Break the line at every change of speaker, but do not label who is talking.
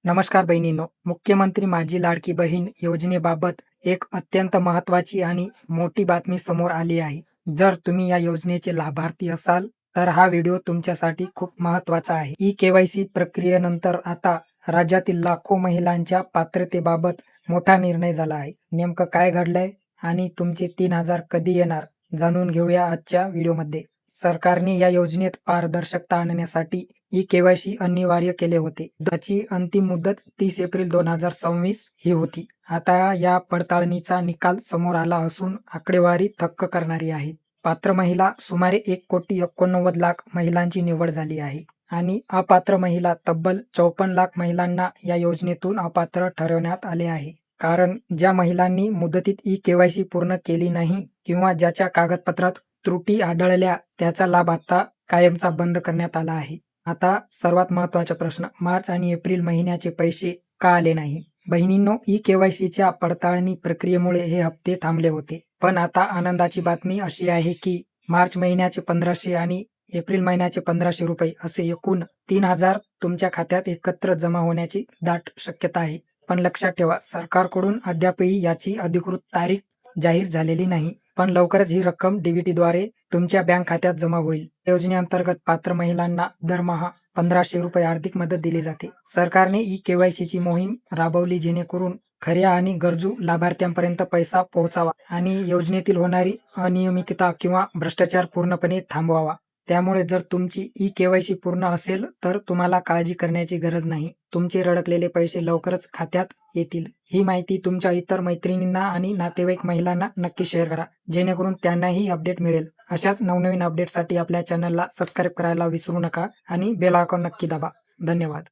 नमस्कार बहिणींनो. मुख्यमंत्री माझी लाडकी बहीण योजनेबाबत एक अत्यंत महत्त्वाची आणि मोठी बातमी समोर आली आहे. जर तुम्ही या योजनेचे लाभार्थी असाल, तर हा व्हिडिओ तुमच्यासाठी खूप महत्त्वाचा आहे. ई-के-वाय-सी प्रक्रियेनंतर आता राज्यातील लाखो महिलांच्या पात्रतेबाबत मोठा निर्णय झाला आहे. नेमकं काय घडलंय आणि तुमचे 3,000 कधी येणार? जाणून घेऊया आजच्या व्हिडिओमध्ये. सरकारने या योजनेत पारदर्शकता आणण्यासाठी ई-के-वाय-सी अनिवार्य केले होते. त्याची अंतिम मुदत 30 एप्रिल 2026 ही होती. आता या पडताळणीचा निकाल समोर आला असून आकडेवारी थक्क करणारी आहे. पात्र महिला सुमारे 1,89,00,000 महिलांची निवड झाली आहे आणि अपात्र महिला तब्बल 54 लाख महिलांना या योजनेतून अपात्र ठरवण्यात आले आहे. कारण ज्या महिलांनी मुदतीत ई-के-वाय-सी पूर्ण केली नाही किंवा ज्याच्या कागदपत्रात त्रुटी आढळल्या त्याचा लाभ आता कायमचा बंद करण्यात आला आहे. आता सर्वात महत्त्वाचा प्रश्न, मार्च आणि एप्रिल महिन्याचे पैसे का आले नाही? बहिणींनो, ई-के-वाय-सीच्या पडताळणी प्रक्रियेमुळे हे हप्ते थांबले होते. पण आता आनंदाची बातमी अशी आहे की मार्च महिन्याचे 1,500 आणि एप्रिल महिन्याचे 1,500 रुपये असे एकूण 3,000 तुमच्या खात्यात एकत्र जमा होण्याची दाट शक्यता आहे. पण लक्षात ठेवा, सरकारकडून अद्यापही याची अधिकृत तारीख जाहीर झालेली नाही. पण लवकरच ही रक्कम डीबीटीद्वारे तुमच्या बँक खात्यात जमा होईल. योजनेअंतर्गत पात्र महिलांना दरमहा 1,500 रुपये आर्थिक मदत दिली जाते. सरकारने ई-के-वाय-सीची मोहीम राबवली जेणेकरून खऱ्या आणि गरजू लाभार्थ्यांपर्यंत पैसा पोहोचावा आणि योजनेतील होणारी अनियमितता किंवा भ्रष्टाचार पूर्णपणे थांबवावा. त्यामुळे जर तुमची ई-के-वाय-सी पूर्ण असेल तर तुम्हाला काळजी करण्याची गरज नाही. तुमचे रडकलेले पैसे लवकरच खात्यात येतील. ही माहिती तुमच्या इतर मैत्रिणींना आणि नातेवाईक महिलांना नक्की शेअर करा, जेणेकरून त्यांनाही अपडेट मिळेल. अशाच नवनवीन अपडेटसाठी आपल्या चॅनलला सबस्क्राईब करायला विसरू नका आणि बेल आयकॉन नक्की दाबा. धन्यवाद.